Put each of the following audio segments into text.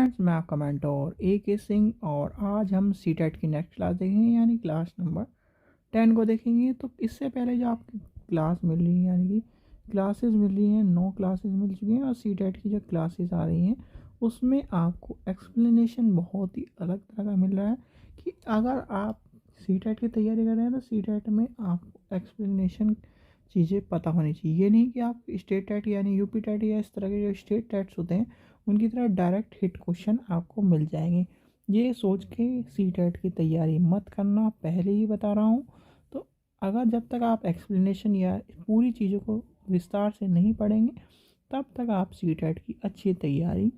Friends, मैं आपका mentor A.K. Singh और आज हम सीटेट की नेक्स्ट क्लास देखेंगे यानी क्लास नंबर 10 को देखेंगे। तो इससे पहले जो आपकी क्लास मिल रही है यानी कि क्लासेस मिल रही हैं, 9 क्लासेस मिल चुकी हैं और सीटेट की जो क्लासेस आ रही हैं उसमें आपको एक्सप्लेनेशन बहुत ही अलग तरह का मिल रहा है कि अगर आप सीटेट की तैयारी कर रहे हैं तो सीटेट में आपको एक्सप्लेनेशन चीज़ें पता होनी चाहिए। ये नहीं कि आप स्टेट टेट यानी यूपी टेट या इस तरह के जो स्टेट टेट्स होते हैं उनकी तरह डायरेक्ट हिट क्वेश्चन आपको मिल जाएंगे। ये सोच के सी टेट की तैयारी मत करना, पहले ही बता रहा हूँ। तो अगर जब तक आप एक्सप्लेनेशन या पूरी चीज़ों को विस्तार से नहीं पढ़ेंगे तब तक आप सी टेट की अच्छी तैयारी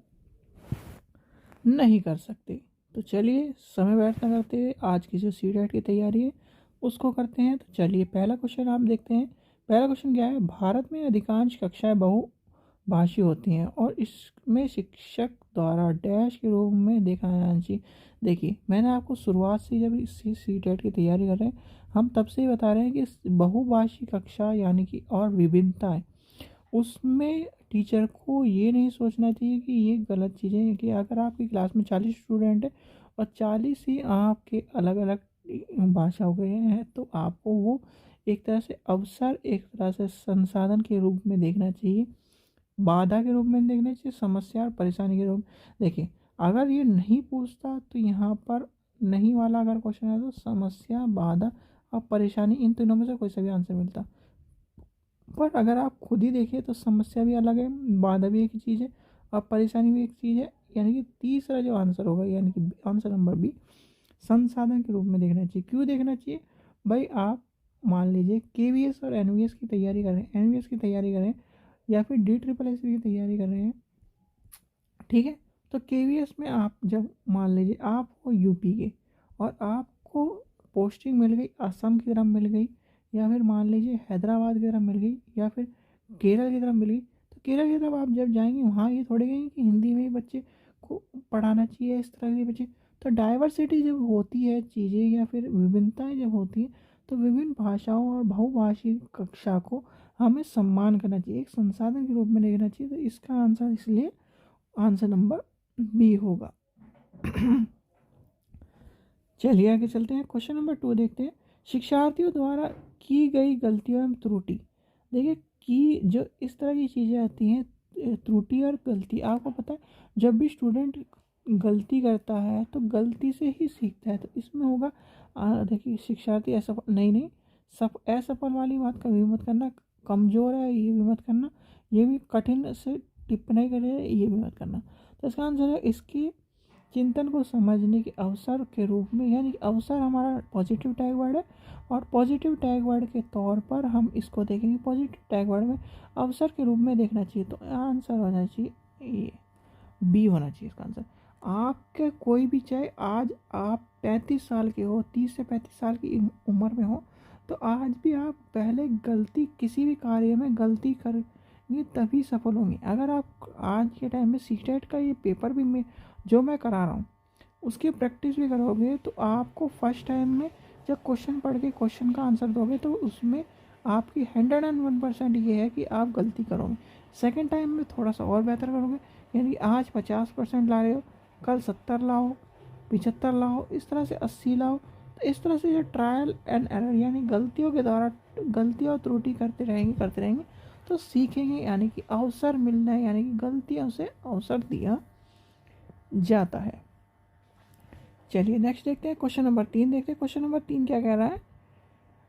नहीं कर सकते। तो चलिए समय व्यर्थ न करते हुए आज की जो सी टेट की तैयारी है उसको करते हैं। तो चलिए पहला क्वेश्चन आप देखते हैं। पहला क्वेश्चन क्या है, भारत में अधिकांश कक्षाएं बहुभाषी होती हैं और इसमें शिक्षक द्वारा डैश के रूप में देखा जाना चाहिए। देखिए मैंने आपको शुरुआत से जब इसी सी टेट की तैयारी कर रहे हैं हम तब से ही बता रहे हैं कि बहुभाषी कक्षा यानी कि और विभिन्नता है उसमें टीचर को ये नहीं सोचना चाहिए कि ये गलत चीज़ें हैं कि अगर आपकी क्लास में 40 स्टूडेंट है और 40 ही आपके अलग अलग भाषाओं के हैं तो आपको वो एक तरह से अवसर, एक तरह से संसाधन के रूप में देखना चाहिए, बाधा के रूप में देखना चाहिए, समस्या और परेशानी के रूप में। देखिए अगर ये नहीं पूछता तो यहाँ पर नहीं वाला अगर क्वेश्चन है तो समस्या, बाधा और परेशानी इन तीनों में से कोई सा भी आंसर मिलता। पर अगर आप खुद ही देखिए तो समस्या भी अलग है, बाधा भी एक ही चीज़ है और परेशानी भी एक चीज़ है। यानी कि तीसरा जो आंसर होगा यानी कि आंसर नंबर बी संसाधन के रूप में देखना चाहिए। क्यों देखना चाहिए भाई, आप मान लीजिए KVS और NVS की तैयारी कर रहे हैं, NVS की तैयारी कर रहे हैं या फिर DSSS की तैयारी कर रहे हैं, ठीक है। तो KVS में आप जब मान लीजिए आप हो यूपी के और आपको पोस्टिंग मिल गई असम की तरफ मिल गई या फिर मान लीजिए हैदराबाद की तरफ मिल गई या फिर केरल की तरफ मिल गई, तो केरल की तरफ आप जब जाएंगे वहाँ ये थोड़ी कहेंगे कि हिंदी में ही बच्चे को पढ़ाना चाहिए इस तरह के बच्चे। तो डाइवर्सिटी जब होती है चीज़ें या फिर विभिन्नताएं जब होती हैं तो विभिन्न भाषाओं और बहुभाषी कक्षा को हमें सम्मान करना चाहिए, एक संसाधन के रूप में देखना चाहिए। तो इसका आंसर इसलिए आंसर नंबर बी होगा। चलिए आगे चलते हैं, क्वेश्चन नंबर 2 देखते हैं। शिक्षार्थियों द्वारा की गई गलतियों एवं त्रुटि। देखिए कि जो इस तरह की चीज़ें आती हैं त्रुटि और गलती, आपको पता है जब भी स्टूडेंट गलती करता है तो गलती से ही सीखता है। तो इसमें होगा देखिए शिक्षार्थी असफल नहीं असफल वाली बात कभी मत करना, कमज़ोर है ये भी मत करना, ये भी कठिन से टिप्पणी करे ये भी मत करना। तो इसका आंसर है इसकी चिंतन को समझने के अवसर के रूप में, यानी अवसर हमारा पॉजिटिव टैग वर्ड है और पॉजिटिव टैग वर्ड के तौर पर हम इसको देखेंगे। पॉजिटिव टैग वर्ड में अवसर के रूप में देखना चाहिए। तो आंसर होना चाहिए ये बी होना चाहिए इसका आंसर। आपके कोई भी चाहे आज आप 35 साल के हो, 30 से 35 साल की उम्र में हो, तो आज भी आप पहले गलती किसी भी कार्य में गलती करेंगे तभी सफल होंगे। अगर आप आज के टाइम में सीटेट का ये पेपर भी जो मैं करा रहा हूँ उसकी प्रैक्टिस भी करोगे तो आपको फर्स्ट टाइम में जब क्वेश्चन पढ़ के क्वेश्चन का आंसर दोगे तो उसमें आपकी 101% ये है कि आप गलती करोगे। सेकंड टाइम में थोड़ा सा और बेहतर करोगे, यानी आज 50% ला रहे हो कल 70 लाओ, 75 लाओ, इस तरह से 80 लाओ। तो इस तरह से जो ट्रायल एंड एरर यानी गलतियों के द्वारा गलती और त्रुटि करते रहेंगे तो सीखेंगे, यानी कि अवसर मिलना है, यानी कि गलतियों से अवसर दिया जाता है। चलिए नेक्स्ट देखते हैं, क्वेश्चन नंबर 3 देखते हैं। क्वेश्चन नंबर 3 क्या कह रहा है,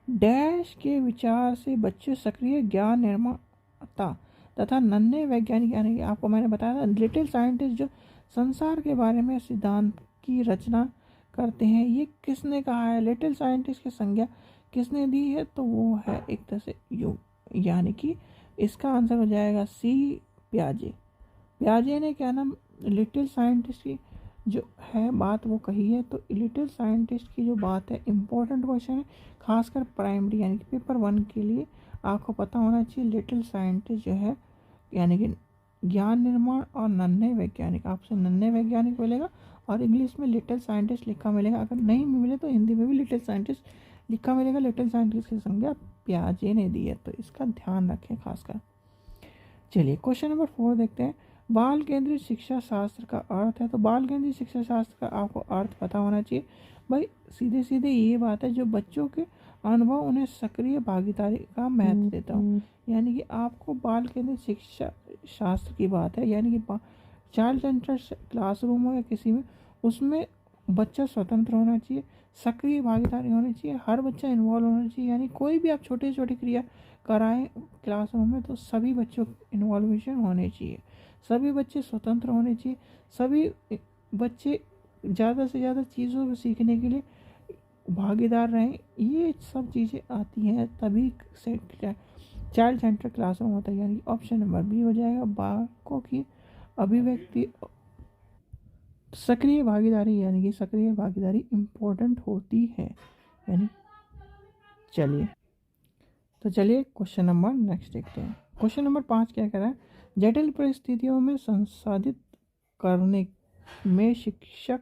डैश के विचार से बच्चे सक्रिय ज्ञान निर्माता तथा नन्हे वैज्ञानिक, यानी कि आपको मैंने बताया था लिटिल साइंटिस्ट जो संसार के बारे में सिद्धांत की रचना करते हैं, ये किसने कहा है, लिटिल साइंटिस्ट की संज्ञा किसने दी है, तो वो है एक तरह से युग, यानी कि इसका आंसर हो जाएगा सी प्याजे। प्याजे ने क्या नाम लिटिल साइंटिस्ट की जो है बात वो कही है। तो लिटिल साइंटिस्ट की जो बात है इंपॉर्टेंट क्वेश्चन है खासकर प्राइमरी यानी कि पेपर 1 के लिए आपको पता होना चाहिए। लिटिल साइंटिस्ट जो है यानी कि ज्ञान निर्माण और नन्हे वैज्ञानिक, आपसे नन्हे वैज्ञानिक मिलेगा और इंग्लिश में लिटिल साइंटिस्ट लिखा मिलेगा। अगर नहीं मिले तो हिंदी में भी लिटिल साइंटिस्ट लिखा मिलेगा। लिटिल साइंटिस्ट की संज्ञा प्याजे ने दी है, तो इसका ध्यान रखें खासकर। चलिए क्वेश्चन नंबर 4 देखते हैं। बाल केंद्रित शिक्षा शास्त्र का अर्थ है, तो बाल केंद्रित शिक्षा शास्त्र का आपको अर्थ पता होना चाहिए भाई। सीधे सीधे ये बात है, जो बच्चों के अनुभव उन्हें सक्रिय भागीदारी का महत्व देता हूँ। यानी कि आपको बाल केंद्रित शिक्षा शास्त्र की बात है, यानी कि चाइल्ड सेंटर क्लासरूम हो या किसी में, उसमें बच्चा स्वतंत्र होना चाहिए, सक्रिय भागीदारी होनी चाहिए, हर बच्चा इन्वॉल्व होना चाहिए। यानी कोई भी आप छोटी छोटी क्रिया कराएं क्लासरूम में तो सभी बच्चों इन्वॉल्वेशन होने चाहिए, सभी बच्चे स्वतंत्र होने चाहिए, सभी बच्चे ज़्यादा से ज़्यादा चीज़ों को सीखने के लिए भागीदार रहें। ये सब चीज़ें आती हैं तभी से चाइल्ड सेंटर क्लासरूम होता है। यानी ऑप्शन नंबर बी हो जाएगा। बालकों की अभिव्यक्ति सक्रिय भागीदारी, यानी कि सक्रिय भागीदारी इम्पोर्टेंट होती है। यानी चलिए क्वेश्चन नंबर नेक्स्ट देखते हैं। क्वेश्चन नंबर 5 क्या कह रहा है, जटिल परिस्थितियों में संसाधित करने में शिक्षक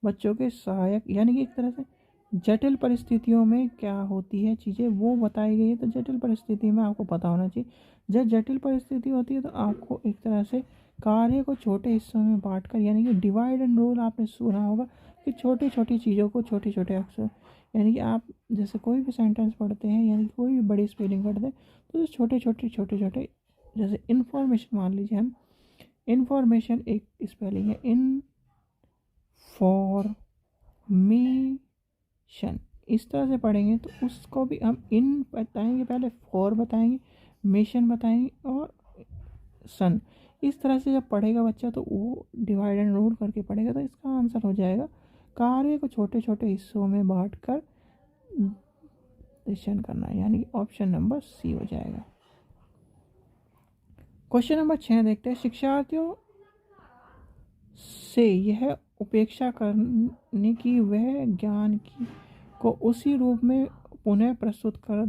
बच्चों के सहायक, यानी कि एक तरह से जटिल परिस्थितियों में क्या होती है चीज़ें वो बताई गई है। तो जटिल परिस्थिति में आपको पता होना चाहिए, जब जटिल परिस्थिति होती है तो आपको एक तरह से कार्य को छोटे हिस्सों में बांटकर, यानी कि डिवाइड एंड रूल आपने सुना होगा कि छोटी छोटी चीज़ों को छोटे छोटे अक्षर, यानी कि आप जैसे कोई भी सेंटेंस पढ़ते हैं, यानी कोई भी बड़ी स्पेलिंग पढ़ते हैं तो छोटे छोटे जैसे इन्फॉर्मेशन, मान लीजिए हम इन्फॉर्मेशन एक स्पेलिंग है, इनफॉर्मेशन, इस तरह से पढ़ेंगे तो उसको भी हम इन बताएंगे, पहले फॉर बताएंगे, मिशन बताएंगे और सन। इस तरह से जब पढ़ेगा बच्चा तो वो डिवाइड एंड रूल करके पढ़ेगा। तो इसका आंसर हो जाएगा कार्य को छोटे छोटे हिस्सों में बांटकर डिसीजन करना, यानी ऑप्शन नंबर सी हो जाएगा। क्वेश्चन नंबर 6 देखते हैं, शिक्षार्थियों से यह उपेक्षा करने की वह ज्ञान की को उसी रूप में पुनः प्रस्तुत कर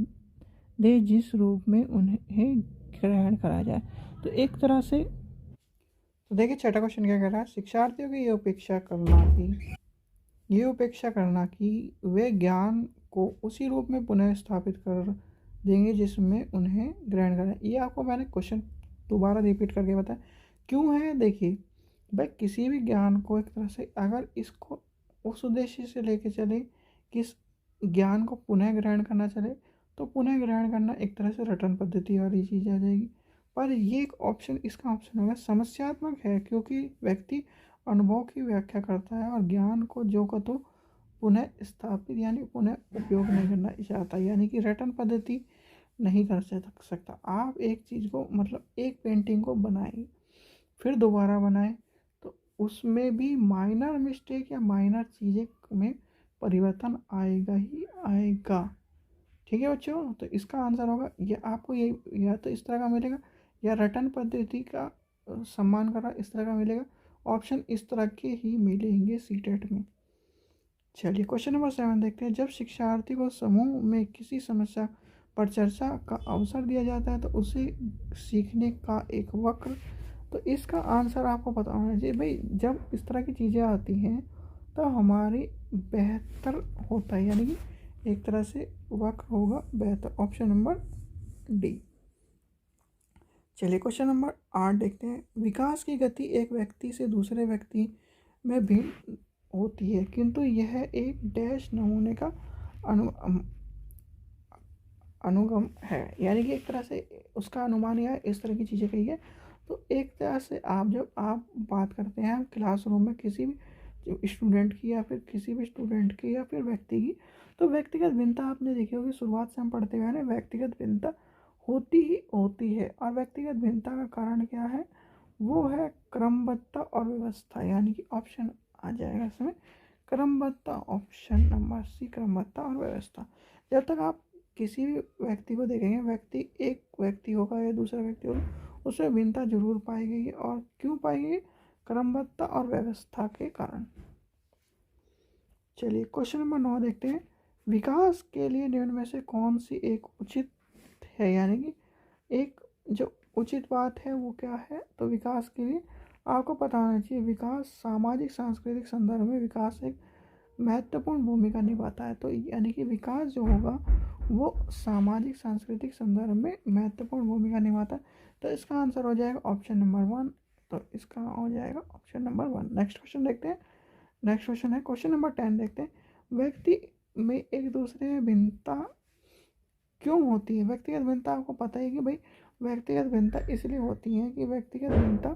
दे जिस रूप में उन्हें ग्रहण करा जाए। तो एक तरह से तो देखिए छठा क्वेश्चन क्या कह रहा है, शिक्षार्थियों की ये उपेक्षा करना कि वे ज्ञान को उसी रूप में पुनः स्थापित कर देंगे जिसमें उन्हें ग्रहण करना। ये आपको मैंने क्वेश्चन दोबारा रिपीट करके बताया क्यों है। देखिए भाई, किसी भी ज्ञान को एक तरह से अगर इसको उस उद्देश्य से लेके चले कि इस ज्ञान को पुनः ग्रहण करना चले, तो पुनः ग्रहण करना एक तरह से रटन पद्धति वाली चीज़ आ जाएगी। पर ये एक ऑप्शन, इसका ऑप्शन होगा समस्यात्मक है, क्योंकि व्यक्ति अनुभव की व्याख्या करता है और ज्ञान को जो को तो पुनः स्थापित यानी पुनः उपयोग नहीं करना चाहता, यानी कि रटन पद्धति नहीं कर सकता। आप एक चीज़ को मतलब एक पेंटिंग को बनाएं फिर दोबारा बनाएं तो उसमें भी माइनर मिस्टेक या माइनर चीज़ें में परिवर्तन आएगा ही आएगा। ठीक है बच्चों, तो इसका आंसर होगा ये आपको ये या तो इस तरह का मिलेगा या रटन पद्धति का सम्मान करा इस तरह का मिलेगा। ऑप्शन इस तरह के ही मिलेंगे सीटेट में। चलिए क्वेश्चन नंबर 7 देखते हैं, जब शिक्षार्थी को समूह में किसी समस्या पर चर्चा का अवसर दिया जाता है तो उसे सीखने का एक वक्र। तो इसका आंसर आपको पता होना चाहिए भाई, जब इस तरह की चीज़ें आती हैं तो हमारी बेहतर होता है, यानी कि एक तरह से वक्र होगा बेहतर। Option number D. चलिए क्वेश्चन नंबर 8 देखते हैं, विकास की गति एक व्यक्ति से दूसरे व्यक्ति में भिन्न होती है किंतु यह एक डैश नमूने का अनुगम है, यानी कि एक तरह से उसका अनुमान या इस तरह की चीज़ें कही है। तो एक तरह से जब आप बात करते हैं क्लासरूम में किसी भी स्टूडेंट की या फिर किसी भी स्टूडेंट की या फिर व्यक्ति की, तो व्यक्तिगत भिन्नता आपने देखी होगी, शुरुआत से हम पढ़ते हुए हैं व्यक्तिगत भिन्नता होती ही होती है। और व्यक्तिगत भिन्नता का कारण क्या है, वो है क्रमबद्धता और व्यवस्था, यानी कि ऑप्शन आ जाएगा इसमें क्रमबद्धता, ऑप्शन नंबर सी क्रमबद्धता और व्यवस्था। जब तक आप किसी भी व्यक्ति को देखेंगे, व्यक्ति एक व्यक्ति होगा या दूसरा व्यक्ति होगा, उसमें भिन्नता जरूर पाई गई है। और क्यों पाई गई, क्रमबद्धता और व्यवस्था के कारण। चलिए क्वेश्चन नंबर 9 देखते हैं, विकास के लिए निम्न में से कौन सी एक उचित है, यानी कि एक जो उचित बात है वो क्या है। तो विकास के लिए आपको पता होना चाहिए, विकास सामाजिक सांस्कृतिक संदर्भ में विकास एक महत्वपूर्ण भूमिका निभाता है। तो यानी कि विकास जो होगा वो सामाजिक सांस्कृतिक संदर्भ में महत्वपूर्ण भूमिका निभाता है। तो इसका आंसर हो जाएगा ऑप्शन नंबर 1 तो इसका हो जाएगा ऑप्शन नंबर 1। नेक्स्ट क्वेश्चन देखते हैं। नेक्स्ट क्वेश्चन है क्वेश्चन नंबर 10 देखते हैं। व्यक्ति में एक दूसरे में भिन्नता क्यों होती है? व्यक्तिगत भिन्नता आपको पता है कि भाई व्यक्तिगत भिन्नता इसलिए होती है कि व्यक्तिगत भिन्नता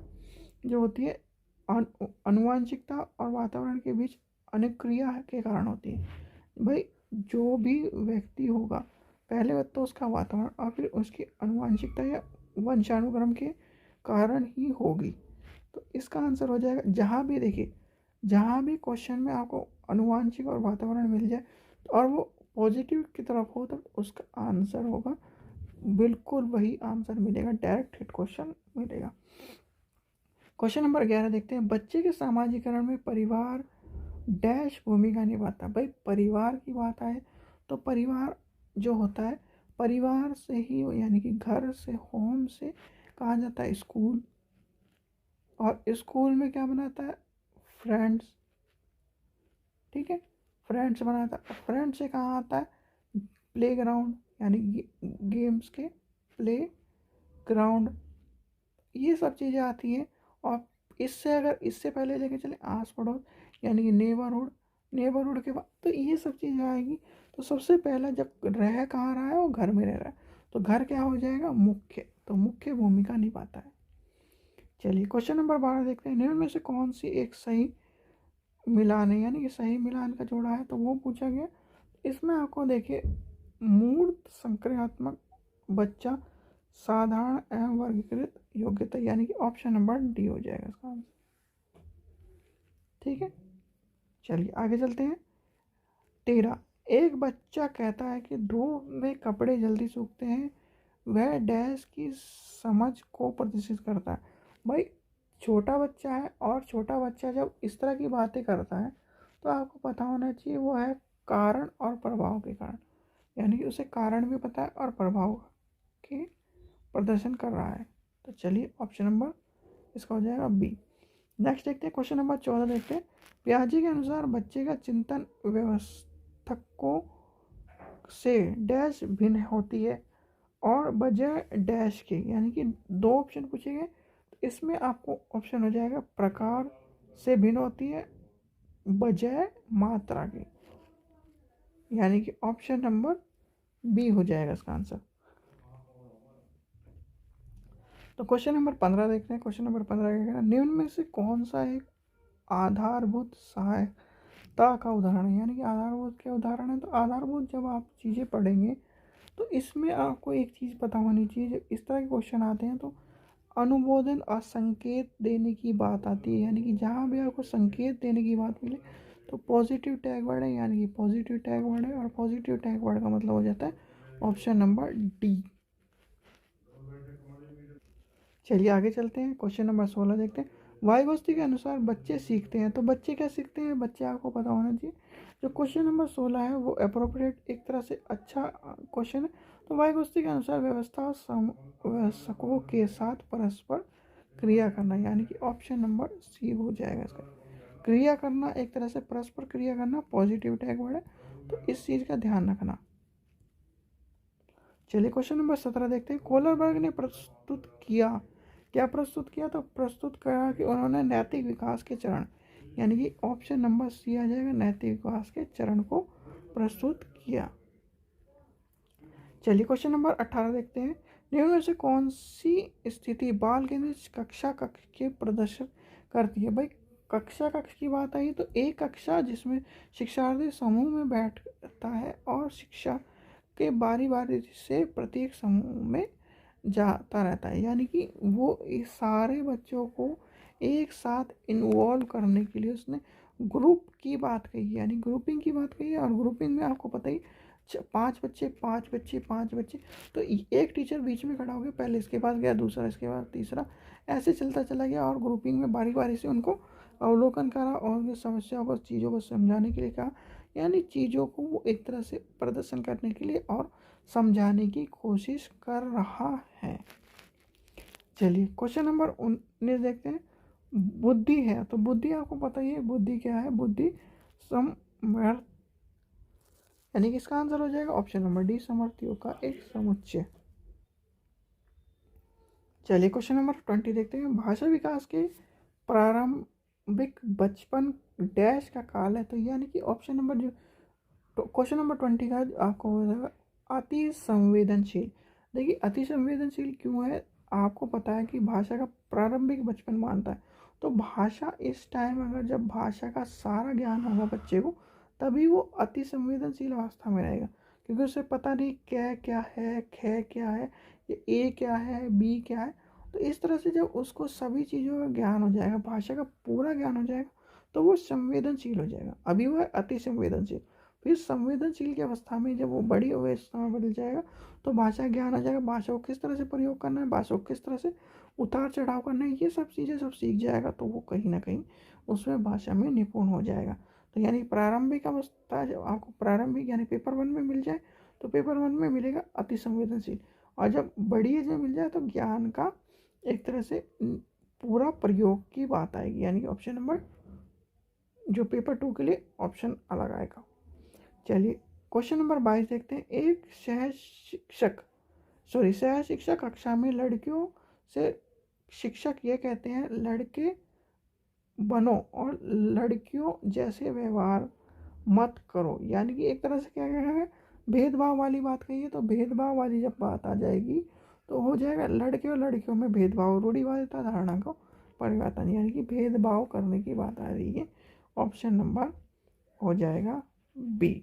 जो होती है आनुवंशिकता और वातावरण के बीच अनुक्रिया के कारण होती है। भाई जो भी व्यक्ति होगा पहले बात तो उसका वातावरण और फिर उसकी आनुवंशिकता या वंशानुक्रम के कारण ही होगी। तो इसका आंसर हो जाएगा, जहाँ भी देखिए, जहाँ भी क्वेश्चन में आपको आनुवंशिक और वातावरण मिल जाए और वो पॉजिटिव की तरफ हो तो उसका आंसर होगा, बिल्कुल वही आंसर मिलेगा, डायरेक्ट हिट क्वेश्चन मिलेगा। क्वेश्चन नंबर 11 देखते हैं। बच्चे के सामाजिकरण में परिवार डैश भूमिका निभाता है। भाई परिवार की बात आए तो परिवार जो होता है, परिवार से ही यानी कि घर से, होम से कहा जाता है स्कूल, और स्कूल में क्या बनाता है? फ्रेंड्स। ठीक है, फ्रेंड्स बनाता है। फ्रेंड्स से कहाँ आता है? प्ले ग्राउंड, यानी गेम्स के प्ले ग्राउंड, ये सब चीज़ें आती हैं। और इससे अगर इससे पहले लेके चले आस पड़ोस, यानी कि नेबरहुड, नेबरहुड के बाद तो ये सब चीज़ें आएगी। तो सबसे पहला जब रह कहाँ रहा है, वो घर में रह रहा है, तो घर क्या हो जाएगा? मुख्य। तो मुख्य भूमिका निभाता है। चलिए क्वेश्चन नंबर 12 देखते हैं। निम्न में से कौन सी एक सही मिलान है, यानी कि सही मिलान का जोड़ा है, तो वो पूछा गया। इसमें आपको देखिए, मूर्त संक्रियात्मक बच्चा साधारण एवं वर्गीकृत योग्यता, यानी कि ऑप्शन नंबर डी हो जाएगा इसका आंसर। ठीक है, चलिए आगे चलते हैं। 13, एक बच्चा कहता है कि धूप में कपड़े जल्दी सूखते हैं, वह डैश की समझ को प्रदर्शित करता है। भाई छोटा बच्चा है, और छोटा बच्चा जब इस तरह की बातें करता है तो आपको पता होना चाहिए वो है कारण और प्रभाव के कारण, यानी कि उसे कारण भी पता है और प्रभाव के प्रदर्शन कर रहा है। तो चलिए ऑप्शन नंबर इसका हो जाएगा बी। नेक्स्ट देखते हैं क्वेश्चन नंबर 14 देखते हैं। पियाजे के अनुसार बच्चे का चिंतन व्यवस्थकों से डैश भिन्न होती है और बजाय डैश के, यानी कि दो ऑप्शन पूछे गए, तो इसमें आपको ऑप्शन हो जाएगा प्रकार से भिन्न होती है बजाय मात्रा के, यानी कि ऑप्शन नंबर बी हो जाएगा इसका आंसर। तो क्वेश्चन नंबर 15 देखते हैं। क्वेश्चन नंबर 15 क्या कहना, निम्न में से कौन सा एक आधारभूत सहायता का उदाहरण है? यानी कि आधारभूत क्या उदाहरण है? तो आधारभूत जब आप चीज़ें पढ़ेंगे तो इसमें आपको एक चीज़ पता होनी चाहिए, जब इस तरह के क्वेश्चन आते हैं तो अनुमोदन और संकेत देने की बात आती है, यानी कि जहाँ भी आपको संकेत देने की बात मिले तो पॉजिटिव टैग वर्ड है, यानी कि पॉजिटिव टैग वर्ड है, और पॉजिटिव टैग वर्ड का मतलब हो जाता है ऑप्शन नंबर डी। चलिए आगे चलते हैं। क्वेश्चन नंबर 16 देखते हैं। वायुगोस्ती के अनुसार बच्चे सीखते हैं, तो बच्चे क्या सीखते हैं? बच्चे आपको पता होना चाहिए। जो क्वेश्चन नंबर 16 है वो अप्रोप्रिएट एक तरह से अच्छा क्वेश्चन है। तो वायुगोस्ती के अनुसार व्यवस्था और समवयस्कों के साथ परस्पर क्रिया करना, यानी कि ऑप्शन नंबर सी हो जाएगा इसका। क्रिया करना, एक तरह से परस्पर क्रिया करना, पॉजिटिव टैग वर्ड है, तो इस चीज़ का ध्यान रखना। चलिए क्वेश्चन नंबर 17 देखते हैं। कोलरबर्ग ने प्रस्तुत किया, क्या प्रस्तुत किया? तो प्रस्तुत करा कि उन्होंने नैतिक विकास के चरण, यानी कि ऑप्शन नंबर सी आ जाएगा, नैतिक विकास के चरण को प्रस्तुत किया। चलिए क्वेश्चन नंबर 18 देखते हैं। निम्न में से कौन सी स्थिति बाल केंद्रित कक्षा कक्ष के प्रदर्शन करती है? भाई कक्षा कक्ष की बात आई तो एक कक्षा जिसमें शिक्षार्थी समूह में बैठता है और शिक्षा के बारी बारी से प्रत्येक समूह में जाता रहता है, यानी कि वो इस सारे बच्चों को एक साथ इन्वॉल्व करने के लिए उसने ग्रुप की बात कही है, यानी ग्रुपिंग की बात कही है। और ग्रुपिंग में आपको पता ही 5 बच्चे, तो एक टीचर बीच में खड़ा हो गया, पहले इसके पास गया, दूसरा इसके बाद, तीसरा, ऐसे चलता चला गया, और ग्रुपिंग में बारी बारी से उनको अवलोकन करा और समस्याओं को, चीज़ों को समझाने के लिए कहा, यानी चीज़ों को वो एक तरह से प्रदर्शन करने के लिए और समझाने की कोशिश कर रहा है। चलिए क्वेश्चन नंबर 19 देखते हैं। बुद्धि है, तो बुद्धि आपको पता ही है बुद्धि क्या है? बुद्धि समर्थ, यानी कि इसका आंसर हो जाएगा ऑप्शन नंबर डी, समर्थियों का एक समुच्चय। चलिए क्वेश्चन नंबर 20 देखते हैं। भाषा विकास के प्रारंभिक बचपन डैश का काल है। तो यानी कि ऑप्शन नंबर जो क्वेश्चन नंबर 20 का आपको हो जाएगा अति संवेदनशील। देखिए अति संवेदनशील क्यों है, आपको पता है कि भाषा का प्रारंभिक बचपन मानता है। तो भाषा इस टाइम अगर जब भाषा का सारा ज्ञान होगा बच्चे को, तभी वो अति संवेदनशील अवस्था में रहेगा, क्योंकि उसे पता नहीं क्या क्या है, ख क्या है, ये ए क्या है, बी क्या है। तो इस तरह से जब उसको सभी चीज़ों का ज्ञान हो जाएगा, भाषा का पूरा ज्ञान हो जाएगा, तो वो संवेदनशील हो जाएगा। अभी वो है अति संवेदनशील। फिर संवेदनशील की अवस्था में जब वो बड़ी अवस्था में बदल जाएगा, तो भाषा ज्ञान आ जाएगा। भाषा को किस तरह से प्रयोग करना है, भाषा को किस तरह से उतार चढ़ाव करना है, ये सब चीज़ें सब सीख जाएगा। तो वो कहीं ना कहीं उसमें भाषा में निपुण हो जाएगा। तो यानी प्रारंभिक अवस्था जब आपको प्रारंभिक यानी पेपर 1 में मिल जाए, तो पेपर 1 में मिलेगा अति संवेदनशील। और जब बड़ी एज में मिल जाए, तो ज्ञान का एक तरह से पूरा प्रयोग की बात आएगी। यानी कि ऑप्शन नंबर जो पेपर 2 के लिए ऑप्शन अलग आएगा। चलिए क्वेश्चन नंबर 22 देखते हैं। एक सह शिक्षक कक्षा में लड़कियों से शिक्षक ये कहते हैं लड़के बनो और लड़कियों जैसे व्यवहार मत करो। यानी कि एक तरह से क्या कह रहा है, भेदभाव वाली बात कही है। तो भेदभाव वाली जब बात आ जाएगी, तो हो जाएगा लड़के और लड़कियों में भेदभाव, रूढ़िवादिता धारणा को परिवर्तन, यानी कि भेदभाव करने की बात आ रही है। ऑप्शन नंबर हो जाएगा बी।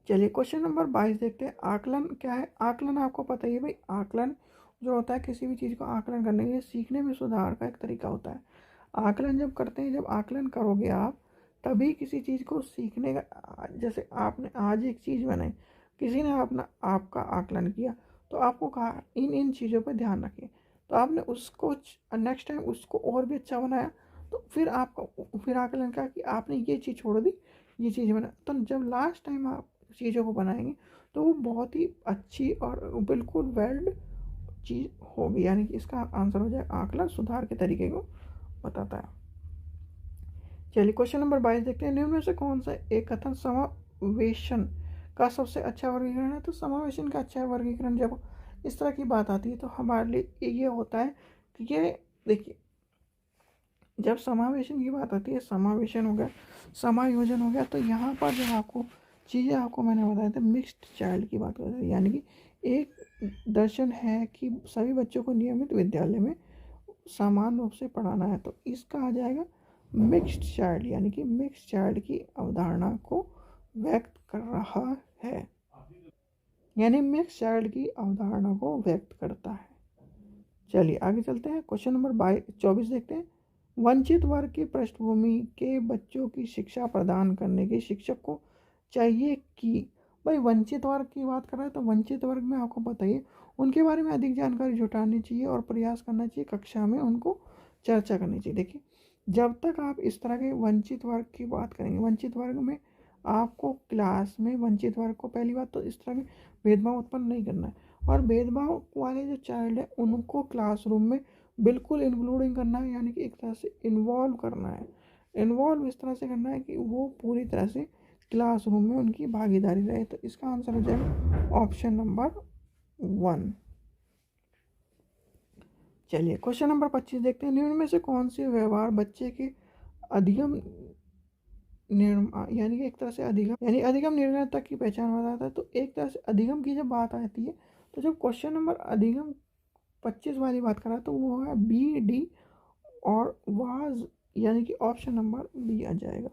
चलिए क्वेश्चन नंबर 22 देखते हैं। आकलन क्या है। आकलन आपको पता ही है भाई, आकलन जो होता है किसी भी चीज़ को आकलन करने के लिए सीखने में सुधार का एक तरीका होता है। आकलन जब करते हैं, जब आकलन करोगे आप, तभी किसी चीज़ को सीखने का, जैसे आपने आज एक चीज़ बनाई, किसी ने अपना आपका आकलन किया, तो आपको कहा इन इन चीज़ों पर ध्यान रखें, तो आपने उसको नेक्स्ट टाइम उसको और भी अच्छा बनाया, तो फिर आकलन का कि आपने ये चीज़ छोड़ दी, ये चीज़ बना। तो जब लास्ट टाइम आप चीज़ों को बनाएंगे, तो वो बहुत ही अच्छी और बिल्कुल वेल्ड चीज़ होगी। यानी कि इसका आंसर हो जाए आकलन सुधार के तरीके को बताता है। चलिए क्वेश्चन नंबर 22 देखते हैं। निम्न में से कौन सा एक कथन समावेशन का सबसे अच्छा वर्गीकरण है। तो समावेशन का अच्छा वर्गीकरण जब इस तरह की बात आती है, तो हमारे लिए ये होता है कि ये देखिए, जब समावेशन की बात आती है, समावेशन हो गया, समायोजन हो गया, तो यहाँ पर जो आपको चीज़ें आपको मैंने बताया था, मिक्स्ड चाइल्ड की बात करते हैं। यानी कि एक दर्शन है कि सभी बच्चों को नियमित विद्यालय में समान रूप से पढ़ाना है, तो इसका आ जाएगा मिक्स्ड चाइल्ड। यानी कि मिक्स्ड चाइल्ड की अवधारणा को व्यक्त कर रहा है, यानी मिक्स्ड चाइल्ड की अवधारणा को व्यक्त करता है। चलिए आगे चलते हैं। क्वेश्चन नंबर 24 देखते हैं। वंचित वर्ग की पृष्ठभूमि के बच्चों की शिक्षा प्रदान करने के शिक्षक को चाहिए कि, भाई वंचित वर्ग की बात कर रहे हैं, तो वंचित वर्ग में आपको बताइए उनके बारे में अधिक जानकारी जुटानी चाहिए और प्रयास करना चाहिए, कक्षा में उनको चर्चा करनी चाहिए। देखिए जब तक आप इस तरह के वंचित वर्ग की बात करेंगे, वंचित वर्ग में आपको क्लास में वंचित वर्ग को पहली बात तो इस तरह के भेदभाव उत्पन्न नहीं करना है, और भेदभाव वाले जो चाइल्ड है उनको क्लासरूम में बिल्कुल इंक्लूडिंग करना है, यानी कि एक तरह से इन्वॉल्व करना है। इन्वॉल्व इस तरह से करना है कि वो पूरी तरह से क्लासरूम में उनकी भागीदारी रहे। तो इसका आंसर हो जाएगा ऑप्शन नंबर 1। चलिए क्वेश्चन नंबर 25 देखते हैं। निम्न में से कौन से व्यवहार बच्चे के अधिगम निर्माण, यानी कि एक तरह से अधिगम यानी अधिगम निर्णय तक की पहचान बताता है। तो एक तरह से अधिगम की जब बात आती है, तो जब क्वेश्चन नंबर अधिगम 25 वाली बात करा, तो वो है बी, डी और वाज, यानी कि ऑप्शन नंबर बी आ जाएगा।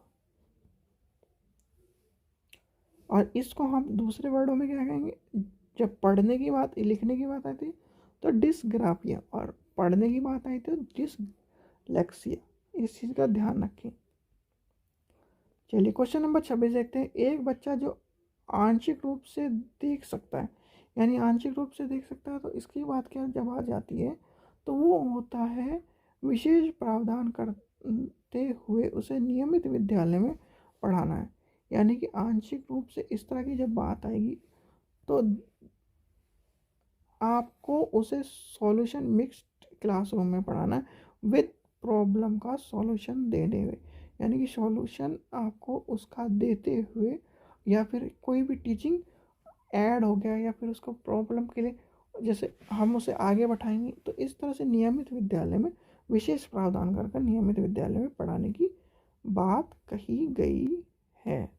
और इसको हम दूसरे वर्डों में क्या कहेंगे, जब पढ़ने की बात लिखने की बात आती है तो डिसग्राफिया, और पढ़ने की बात आई तो डिसलेक्सिया। इस चीज़ का ध्यान रखें। चलिए क्वेश्चन नंबर 26 देखते हैं। एक बच्चा जो आंशिक रूप से देख सकता है, यानी आंशिक रूप से देख सकता है, तो इसकी बात क्या जब आ जाती है, तो वो होता है विशेष प्रावधान करते हुए उसे नियमित विद्यालय में पढ़ाना है। यानी कि आंशिक रूप से इस तरह की जब बात आएगी, तो आपको उसे सॉल्यूशन मिक्स्ड क्लासरूम में पढ़ाना है विद प्रॉब्लम का सॉल्यूशन देने हुए। यानी कि सॉल्यूशन आपको उसका देते हुए, या फिर कोई भी टीचिंग ऐड हो गया, या फिर उसको प्रॉब्लम के लिए जैसे हम उसे आगे बढ़ाएंगे। तो इस तरह से नियमित विद्यालय में विशेष प्रावधान कर नियमित विद्यालय में पढ़ाने की बात कही गई है।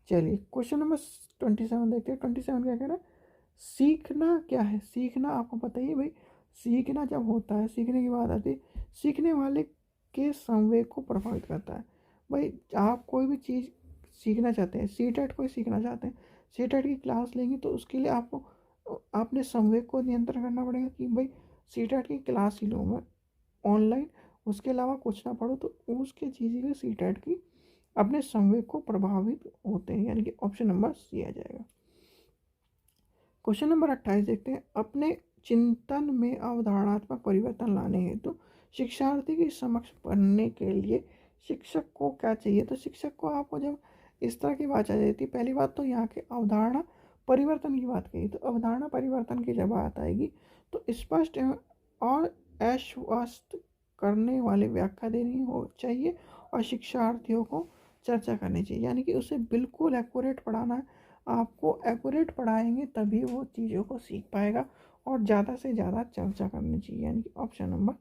चलिए क्वेश्चन नंबर 27 देखते हैं। 27 क्या कह रहा है, सीखना क्या है। सीखना आपको पता ही है भाई, सीखना जब होता है, सीखने की बात आती है, सीखने वाले के संवेग को प्रभावित करता है। भाई आप कोई भी चीज़ सीखना चाहते हैं, सीटेट कोई सीखना चाहते हैं, सीटेट की क्लास लेंगे तो उसके लिए आपको अपने संवेग को नियंत्रण करना पड़ेगा कि भाई सीटेट की क्लास ही लूँ मैं ऑनलाइन, उसके अलावा कुछ ना पढ़ो। तो उसके चीज़ें की सीटेट की अपने संवेग को प्रभावित होते हैं, यानी कि ऑप्शन नंबर सी आ जाएगा। क्वेश्चन नंबर 28 देखते हैं। अपने चिंतन में अवधारणात्मक परिवर्तन लाने हेतु शिक्षार्थी के समक्ष पढ़ने के लिए शिक्षक को क्या चाहिए। तो शिक्षक को आपको जब इस तरह की बात आ जाती है, पहली बात तो यहाँ के अवधारणा परिवर्तन की बात कही, तो अवधारणा परिवर्तन की जब बात आएगी तो स्पष्ट और आश्वस्त करने वाले व्याख्या देनी हो चाहिए और शिक्षार्थियों को चर्चा करनी चाहिए, यानी कि उसे बिल्कुल एक्यूरेट पढ़ाना है। आपको एक्यूरेट पढ़ाएंगे तभी वो चीज़ों को सीख पाएगा, और ज़्यादा से ज़्यादा चर्चा करनी चाहिए, यानी कि ऑप्शन नंबर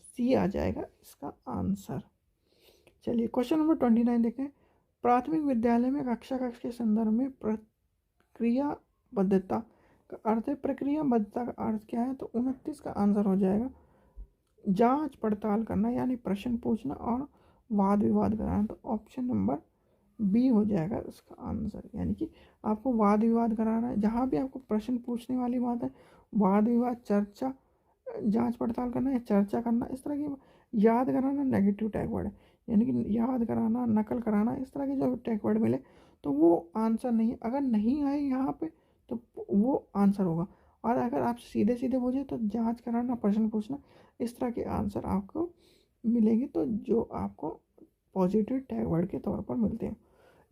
सी आ जाएगा इसका आंसर। चलिए क्वेश्चन नंबर 29 देखें। प्राथमिक विद्यालय में कक्षा कक्ष के संदर्भ में प्रक्रियाबद्धता का अर्थ है, प्रक्रियाबद्धता का अर्थ क्या है। तो 29 का आंसर हो जाएगा जांच पड़ताल करना, यानी प्रश्न पूछना और वाद विवाद कराना। तो ऑप्शन नंबर बी हो जाएगा इसका आंसर, यानी कि आपको वाद विवाद कराना है। जहाँ भी आपको प्रश्न पूछने वाली बात है, वाद विवाद, चर्चा, जांच पड़ताल करना या चर्चा करना, इस तरह की याद कराना नेगेटिव टैग वर्ड है, यानी कि याद कराना, नकल कराना, इस तरह के जो टैग वर्ड मिले तो वो आंसर नहीं। अगर नहीं आए यहाँ पे तो वो आंसर होगा, और अगर आप सीधे सीधे पूछे तो जांच कराना, प्रश्न पूछना, इस तरह के आंसर आपको मिलेंगे, तो जो आपको पॉजिटिव टैग वर्ड के तौर पर मिलते हैं।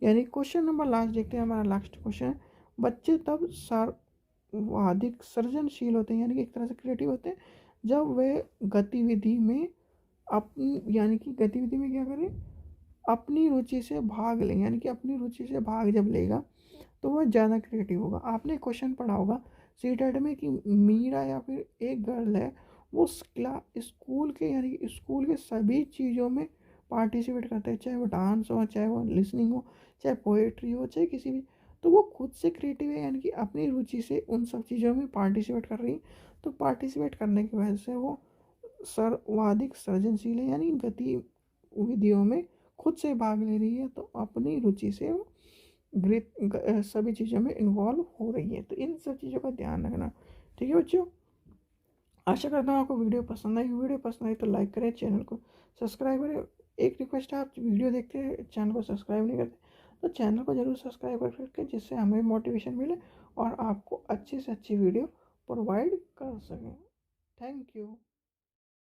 यानी क्वेश्चन नंबर लास्ट देखते हैं, हमारा लास्ट क्वेश्चन है। बच्चे तब सर्वाधिक सृजनशील होते हैं, यानी कि एक तरह से क्रिएटिव होते हैं, जब वे गतिविधि में अपनी, यानी कि गतिविधि में क्या करें, अपनी रुचि से भाग लें, यानी कि अपनी रुचि से भाग जब लेगा तो वह ज़्यादा क्रिएटिव होगा। आपने क्वेश्चन पढ़ा होगा सीटेट में कि मीरा या फिर एक गर्ल है, वो स्कूल के, यानी कि स्कूल के सभी चीज़ों में पार्टिसिपेट करते हैं, चाहे वो डांस हो, चाहे वो लिसनिंग हो, चाहे पोएट्री हो, चाहे किसी भी। तो वो खुद से क्रिएटिव है, यानी कि अपनी रुचि से उन सब चीज़ों में पार्टिसिपेट कर रही है। तो पार्टिसिपेट करने की वजह से वो सर्वाधिक सृजनशील है, यानी गतिविधियों में खुद से भाग ले रही है, तो अपनी रुचि से वो सभी चीज़ों में इन्वॉल्व हो रही है। तो इन सब चीज़ों का ध्यान रखना। ठीक है बच्चों, आशा करता हूँ आपको वीडियो पसंद आई। वीडियो पसंद आई तो लाइक करें, चैनल को सब्सक्राइब करें। एक रिक्वेस्ट है, आप वीडियो देखते हैं चैनल को सब्सक्राइब नहीं करते तो चैनल को ज़रूर सब्सक्राइब करके, जिससे हमें मोटिवेशन मिले और आपको अच्छी से अच्छी वीडियो प्रोवाइड कर सकें। Thank you.